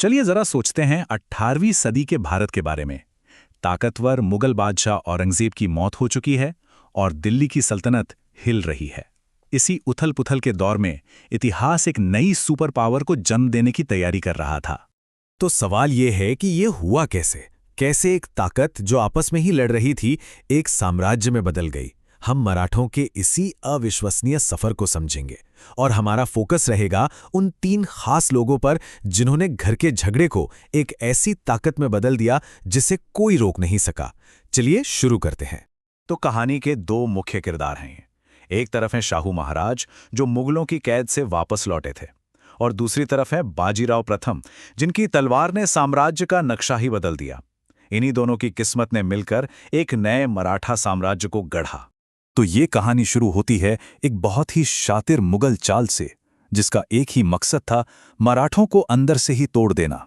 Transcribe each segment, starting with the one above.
चलिए जरा सोचते हैं 18वीं सदी के भारत के बारे में। ताकतवर मुगल बादशाह औरंगजेब की मौत हो चुकी है और दिल्ली की सल्तनत हिल रही है। इसी उथल-पुथल के दौर में इतिहास एक नई सुपर पावर को जन्म देने की तैयारी कर रहा था। तो सवाल ये है कि ये हुआ कैसे? कैसे एक ताकत जो आपस में ही लड़ रही थी, एक साम्राज्य में बदल गई? हम मराठों के इसी अविश्वसनीय सफर को समझेंगे और हमारा फोकस रहेगा उन 3 खास लोगों पर जिन्होंने घर के झगड़े को एक ऐसी ताकत में बदल दिया जिसे कोई रोक नहीं सका। चलिए शुरू करते हैं। तो कहानी के 2 मुख्य किरदार हैं। एक तरफ है शाहू महाराज, जो मुगलों की कैद से वापस लौटे थे, और दूसरी तरफ है बाजीराव प्रथम, जिनकी तलवार ने साम्राज्य का नक्शा ही बदल दिया। इन्हीं दोनों की किस्मत ने मिलकर एक नए मराठा साम्राज्य को गढ़ा। तो ये कहानी शुरू होती है एक बहुत ही शातिर मुगल चाल से, जिसका एक ही मकसद था मराठों को अंदर से ही तोड़ देना।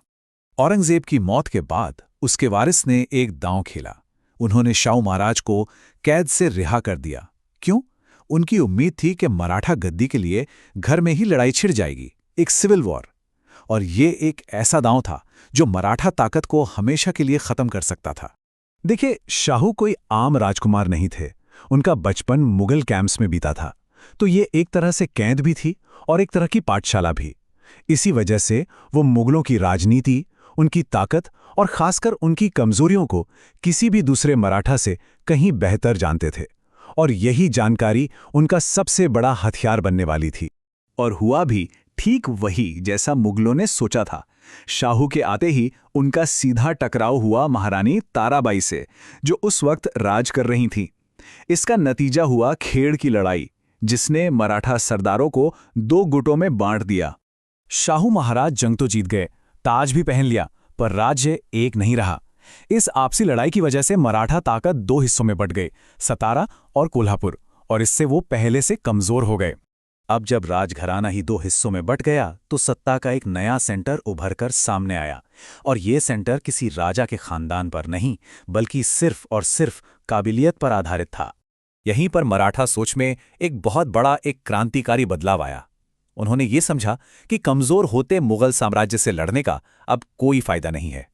औरंगजेब की मौत के बाद उसके वारिस ने एक दांव खेला। उन्होंने शाहू महाराज को कैद से रिहा कर दिया। क्यों? उनकी उम्मीद थी कि मराठा गद्दी के लिए घर में ही लड़ाई छिड़ जाएगी, एक सिविल वॉर। और ये एक ऐसा दांव था जो मराठा ताकत को हमेशा के लिए खत्म कर सकता था। देखिए, शाहू कोई आम राजकुमार नहीं थे। उनका बचपन मुगल कैंप्स में बीता था, तो ये एक तरह से कैद भी थी और एक तरह की पाठशाला भी। इसी वजह से वो मुगलों की राजनीति, उनकी ताकत और खासकर उनकी कमजोरियों को किसी भी दूसरे मराठा से कहीं बेहतर जानते थे, और यही जानकारी उनका सबसे बड़ा हथियार बनने वाली थी। और हुआ भी ठीक वही जैसा मुगलों ने सोचा था। शाहू के आते ही उनका सीधा टकराव हुआ महारानी ताराबाई से, जो उस वक्त राज कर रही थीं। इसका नतीजा हुआ खेड़ की लड़ाई, जिसने मराठा सरदारों को 2 गुटों में बांट दिया। शाहू महाराज जंग तो जीत गए, ताज भी पहन लिया, पर राज्य एक नहीं रहा। इस आपसी लड़ाई की वजह से मराठा ताकत 2 हिस्सों में बंट गई, सतारा और कोल्हापुर, और इससे वो पहले से कमजोर हो गए। अब जब राजघराना ही 2 हिस्सों में बंट गया, तो सत्ता का एक नया सेंटर उभरकर सामने आया। और ये सेंटर किसी राजा के खानदान पर नहीं, बल्कि सिर्फ और सिर्फ काबिलियत पर आधारित था। यहीं पर मराठा सोच में एक बहुत बड़ा एक क्रांतिकारी बदलाव आया। उन्होंने ये समझा कि कमजोर होते मुगल साम्राज्य से लड़ने का अब कोई फायदा नहीं है।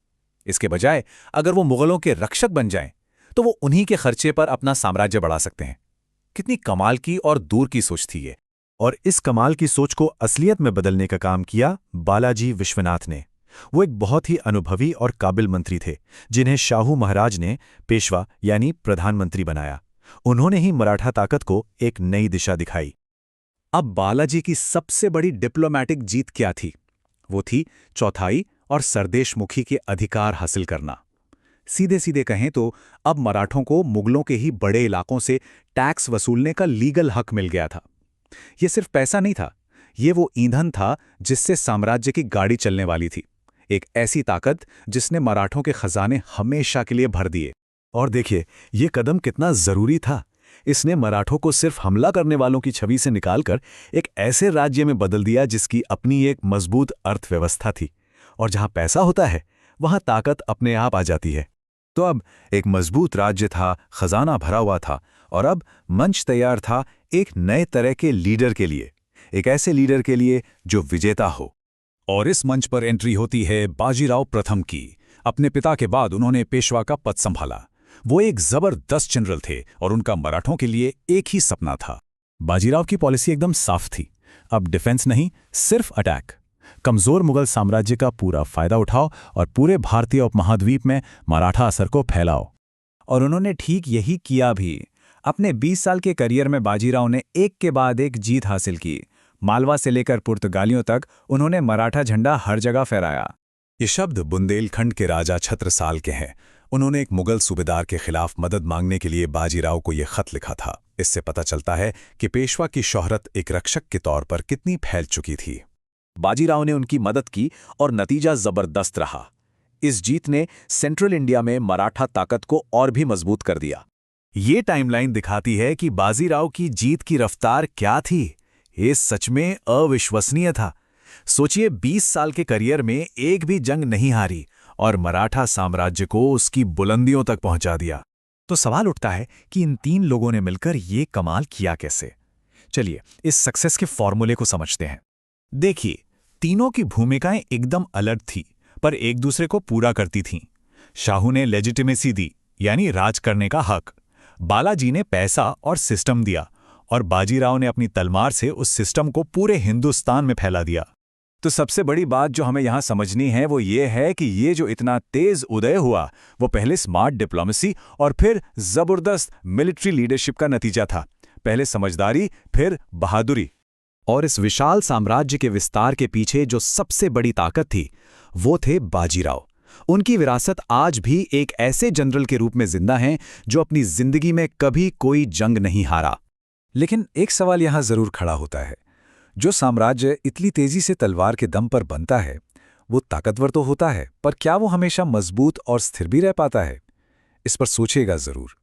इसके बजाय अगर वो मुगलों के रक्षक बन जाएं, तो वो उन्हीं के खर्चे पर अपना साम्राज्य बढ़ा सकते हैं। कितनी कमाल की और दूर की सोच थी ये। और इस कमाल की सोच को असलियत में बदलने का काम किया बालाजी विश्वनाथ ने। वो एक बहुत ही अनुभवी और काबिल मंत्री थे, जिन्हें शाहू महाराज ने पेशवा यानी प्रधानमंत्री बनाया। उन्होंने ही मराठा ताकत को एक नई दिशा दिखाई। अब बालाजी की सबसे बड़ी डिप्लोमैटिक जीत क्या थी? वो थी चौथाई और सरदेशमुखी के अधिकार हासिल करना। सीधे सीधे कहें तो अब मराठों को मुगलों के ही बड़े इलाकों से टैक्स वसूलने का लीगल हक मिल गया था। ये सिर्फ पैसा नहीं था, ये वो ईंधन था जिससे साम्राज्य की गाड़ी चलने वाली थी। एक ऐसी ताकत जिसने मराठों के खजाने हमेशा के लिए भर दिए। और देखिए, ये कदम कितना जरूरी था। इसने मराठों को सिर्फ हमला करने वालों की छवि से निकालकर एक ऐसे राज्य में बदल दिया जिसकी अपनी एक मजबूत अर्थव्यवस्था थी। और जहां पैसा होता है, वहां ताकत अपने आप आ जाती है। तो अब एक मजबूत राज्य था, खजाना भरा हुआ था, और अब मंच तैयार था एक नए तरह के लीडर के लिए, एक ऐसे लीडर के लिए जो विजेता हो। और इस मंच पर एंट्री होती है बाजीराव प्रथम की। अपने पिता के बाद उन्होंने पेशवा का पद संभाला। वो एक जबरदस्त जनरल थे और उनका मराठों के लिए एक ही सपना था। बाजीराव की पॉलिसी एकदम साफ थी। अब डिफेंस नहीं, सिर्फ अटैक। कमजोर मुगल साम्राज्य का पूरा फायदा उठाओ और पूरे भारतीय उपमहाद्वीप में मराठा असर को फैलाओ। और उन्होंने ठीक यही किया भी। अपने 20 साल के करियर में बाजीराव ने एक के बाद एक जीत हासिल की। मालवा से लेकर पुर्तगालियों तक उन्होंने मराठा झंडा हर जगह फहराया। ये शब्द बुंदेलखंड के राजा छत्रसाल के हैं। उन्होंने एक मुगल सूबेदार के खिलाफ मदद मांगने के लिए बाजीराव को यह खत लिखा था। इससे पता चलता है कि पेशवा की शोहरत एक रक्षक के तौर पर कितनी फैल चुकी थी। बाजीराव ने उनकी मदद की और नतीजा जबरदस्त रहा। इस जीत ने सेंट्रल इंडिया में मराठा ताकत को और भी मजबूत कर दिया। ये टाइमलाइन दिखाती है कि बाजीराव की जीत की रफ्तार क्या थी। ये सच में अविश्वसनीय था। सोचिए, 20 साल के करियर में एक भी जंग नहीं हारी और मराठा साम्राज्य को उसकी बुलंदियों तक पहुंचा दिया। तो सवाल उठता है कि इन 3 लोगों ने मिलकर ये कमाल किया कैसे? चलिए इस सक्सेस के फॉर्मूले को समझते हैं। देखिए, तीनों की भूमिकाएं एकदम अलग थी, पर एक दूसरे को पूरा करती थीं। शाहू ने लेजिटिमेसी दी, यानी राज करने का हक। बालाजी ने पैसा और सिस्टम दिया, और बाजीराव ने अपनी तलवार से उस सिस्टम को पूरे हिंदुस्तान में फैला दिया। तो सबसे बड़ी बात जो हमें यहाँ समझनी है वो ये है कि ये जो इतना तेज उदय हुआ वो पहले स्मार्ट डिप्लोमेसी और फिर जबरदस्त मिलिट्री लीडरशिप का नतीजा था। पहले समझदारी, फिर बहादुरी। और इस विशाल साम्राज्य के विस्तार के पीछे जो सबसे बड़ी ताकत थी वो थे बाजीराव। उनकी विरासत आज भी एक ऐसे जनरल के रूप में जिंदा है जो अपनी जिंदगी में कभी कोई जंग नहीं हारा। लेकिन एक सवाल यहाँ जरूर खड़ा होता है, जो साम्राज्य इतनी तेजी से तलवार के दम पर बनता है वो ताकतवर तो होता है, पर क्या वो हमेशा मजबूत और स्थिर भी रह पाता है? इस पर सोचिएगा जरूर।